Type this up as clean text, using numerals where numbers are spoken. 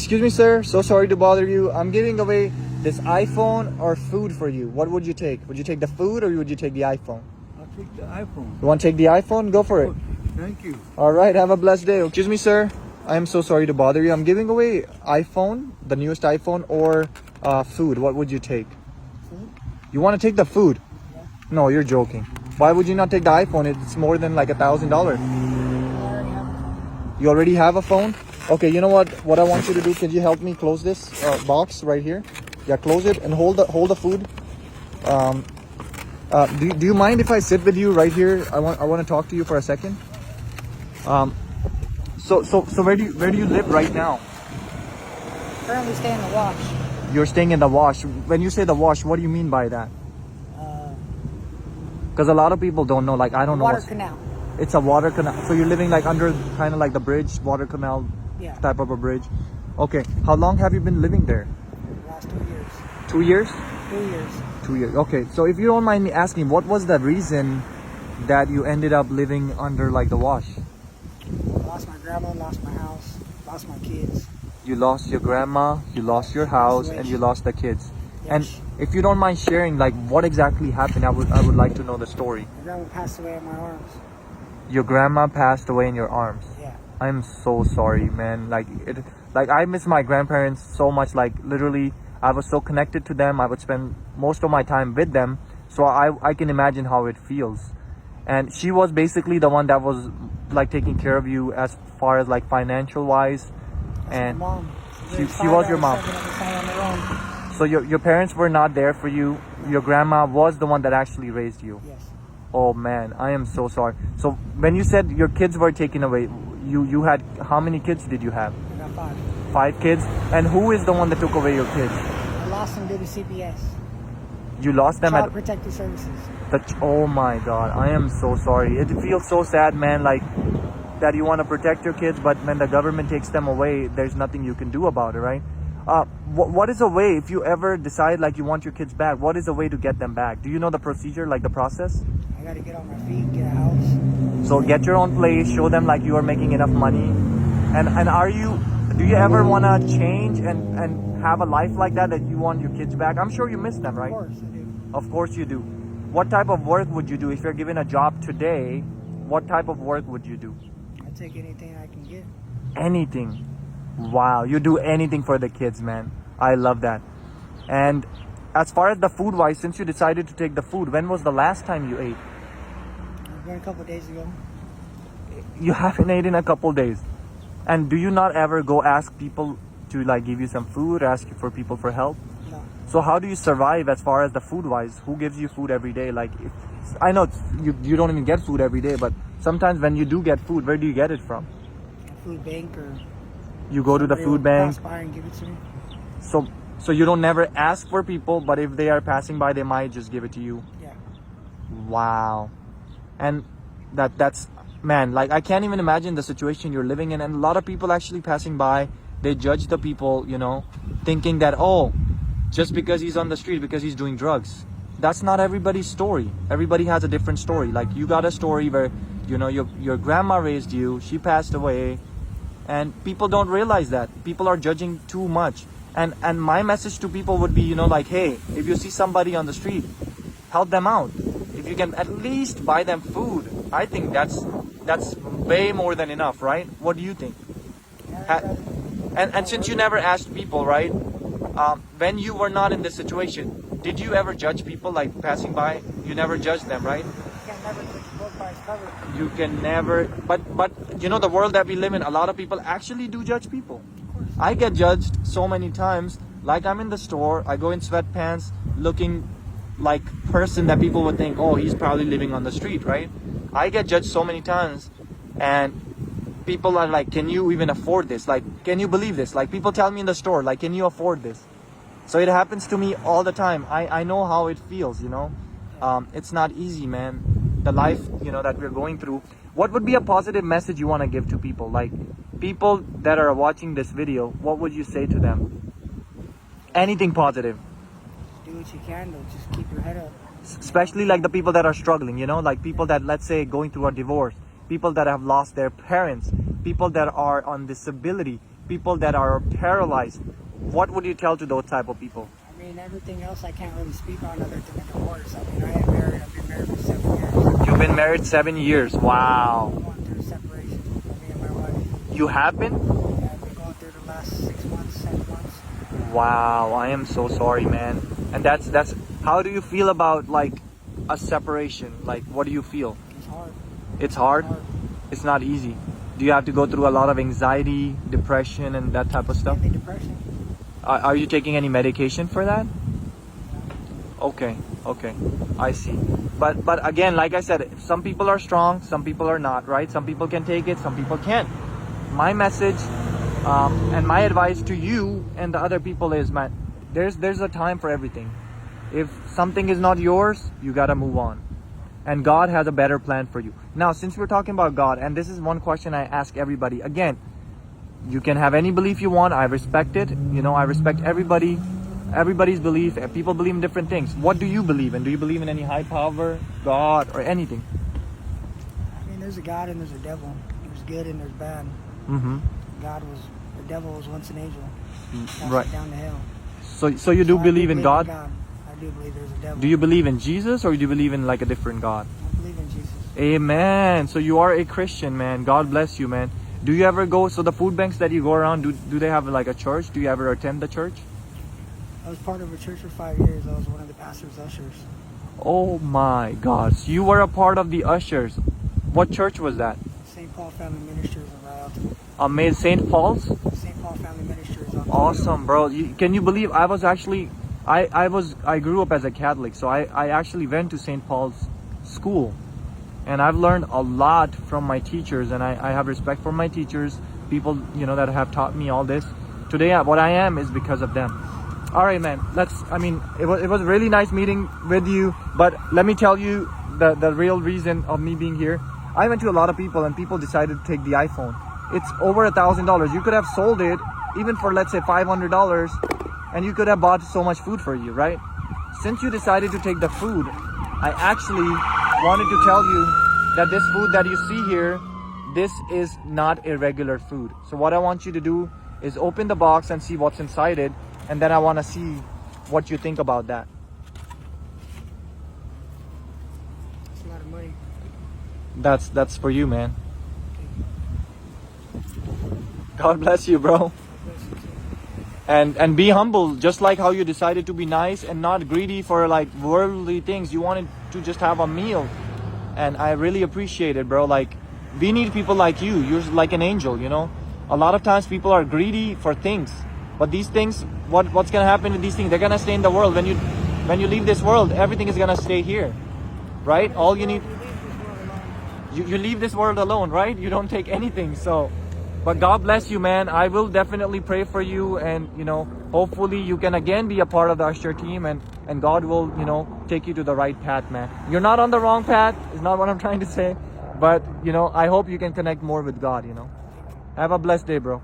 Excuse me, sir. So sorry to bother you. I'm giving away this iPhone or food for you. What would you take? Would you take the food or would you take the iPhone? I'll take the iPhone. You want to take the iPhone? Go for it. Oh, thank you. All right. Have a blessed day. Excuse me, sir. I am so sorry to bother you. I'm giving away iPhone, the newest iPhone, or food. What would you take? Food? You want to take the food? Yeah. No, you're joking. Why would you not take the iPhone? It's more than like $1,000. You already have a phone? Okay, you know what? What I want you to do, could you help me close this box right here? Yeah, close it and hold the food. Do you mind if I sit with you right here? I want to talk to you for a second. So where do you live right now? Currently stay in the wash. You're staying in the wash. When you say the wash, what do you mean by that? Because a lot of people don't know. Like, I don't know. Water canal. It's a water canal. So you're living like under kind of like the bridge, water canal type of a bridge. Okay. How long have you been living there? The last 2 years. 2 years? 2 years. 2 years. Okay. So if you don't mind me asking, what was the reason that you ended up living under like the wash? I lost my grandma, lost my house, lost my kids. You lost your grandma, you lost your house, and you lost the kids. Yes. And if you don't mind sharing, like what exactly happened, I would like to know the story. My grandma passed away in my arms. Your grandma passed away in your arms. Yeah. I'm so sorry, man. Like I miss my grandparents so much. Like literally, I was so connected to them. I would spend most of my time with them. So I can imagine how it feels. And she was basically the one that was like taking care of you as far as like financial wise. And my mom. she was your mom. So your parents were not there for you. Your grandma was the one that actually raised you. Yes. Oh man, I am so sorry. So when you said your kids were taken away, you had, how many kids did you have? I got 5. 5 kids? And who is the one that took away your kids? I lost them due to CPS. You lost them Child at Protective Services. oh my god, I am so sorry. It feels so sad, man, like that you want to protect your kids, but when the government takes them away, there's nothing you can do about it, right? What is a way, if you ever decide like you want your kids back, what is a way to get them back? Do you know the procedure, like the process? I gotta get on my feet, get a house. So get your own place, show them like you are making enough money. And do you ever want to change and have a life like that you want your kids back? I'm sure you miss them, right? Of course I do. Of course you do. What type of work would you do if you're given a job today? What type of work would you do? I take anything I can get. Anything. Wow, you do anything for the kids, man. I love that. And as far as the food wise, since you decided to take the food, when was the last time you ate? I went a couple of days ago. You haven't ate in a couple days. And do you not ever go ask people to like give you some food, ask you for people for help? No. So how do you survive as far as the food wise? Who gives you food every day? Like, I know you don't even get food every day, but sometimes when you do get food, where do you get it from? A food bank or You go to the food bank. pass by and give it to me. So you don't never ask for people, but if they are passing by, they might just give it to you. Yeah. Wow. And that's man, like I can't even imagine the situation you're living in. And a lot of people actually passing by, they judge the people, you know, thinking that, oh, just because he's on the street, because he's doing drugs. That's not everybody's story. Everybody has a different story. Like you got a story where, you know, your grandma raised you, she passed away, and people don't realize that. People are judging too much. And my message to people would be, you know, like, hey, if you see somebody on the street, help them out. If you can at least buy them food, I think that's way more than enough, right? What do you think? And since you never asked people, right? When you were not in this situation, did you ever judge people like passing by? You never judged them, right? You can never put the book by its cover. You can never, but you know the world that we live in, a lot of people actually do judge people. I get judged so many times. Like I'm in the store, I go in sweatpants, looking like person that people would think, oh, he's probably living on the street, right? I get judged so many times, and people are like, can you even afford this? Like, can you believe this? Like people tell me in the store, like, can you afford this? So it happens to me all the time. I know how it feels, you know. It's not easy, man. The life, you know, that we're going through. What would be a positive message you want to give to people? Like people that are watching this video, what would you say to them? Anything positive. Do what you can, though. Just keep your head up. Especially like the people that are struggling, you know, like people that, let's say, going through a divorce, people that have lost their parents, people that are on disability, people that are paralyzed, what would you tell to those type of people? I mean, everything else I can't really speak on other than the divorce. I mean, I am married. I've been married for 7 years. You've been married 7 years. Wow. I'm going through separation with me and my wife. You have been? Yeah, I've been going through the last 6 months, 7 months. Wow, I am so sorry, man. And that's how do you feel about like a separation? Like, what do you feel? It's hard. It's hard? Hard. It's not easy. Do you have to go through a lot of anxiety, depression, and that type of stuff? Mainly depression. Are you taking any medication for that? Okay, I see. But again, like I said, some people are strong, some people are not, right? Some people can take it, some people can't. My message and my advice to you and the other people is, man, there's a time for everything. If something is not yours, you gotta move on. And God has a better plan for you. Now, since we're talking about God, and this is one question I ask everybody, again, you can have any belief you want. I respect it. You know, I respect everybody's belief. People believe in different things. What do you believe in? Do you believe in any high power, God, or anything? I mean, there's a God and there's a devil. There's good and there's bad. Mm-hmm. The devil was once an angel. Cast Right. down to hell. So you do I believe in God? I do believe there's a devil. Do you believe in Jesus, or do you believe in like a different God? I believe in Jesus. Amen. So you are a Christian, man. God bless you, man. Do you ever go, so the food banks that you go around, do they have like a church? Do you ever attend the church? I was part of a church for 5 years. I was one of the pastor's ushers. Oh my God. So you were a part of the ushers. What church was that? St. Paul Family Ministries in Rialto. Amazing. St. Paul's? St. Paul Family Ministries on Awesome, bro. Can you believe I was actually, I grew up as a Catholic, so I actually went to St. Paul's school. And I've learned a lot from my teachers, and I have respect for my teachers, people, you know, that have taught me all this. Today, what I am is because of them. All right, man. It was really nice meeting with you, but let me tell you the real reason of me being here. I went to a lot of people, and people decided to take the iPhone. It's over $1,000. You could have sold it even for, let's say, $500, and you could have bought so much food for you, right? Since you decided to take the food, I actually wanted to tell you that this food that you see here, this is not a regular food. So what I want you to do is open the box and see what's inside it, and then I want to see what you think about that. It's a lot of money. That's for you, man. God bless you, bro. And be humble, just like how you decided to be nice and not greedy for like worldly things. You wanted to just have a meal, and I really appreciate it, bro. Like, we need people like you. You're like an angel, you know. A lot of times people are greedy for things, but these things, what's gonna happen with these things? They're gonna stay in the world. When you leave this world, everything is gonna stay here, right? All you need, you leave this world alone, right? You don't take anything. So, but God bless you, man. I will definitely pray for you, and you know, hopefully you can again be a part of the usher team, and God will, you know, take you to the right path, man. You're not on the wrong path, is not what I'm trying to say, but you know, I hope you can connect more with God, you know. Have a blessed day, bro.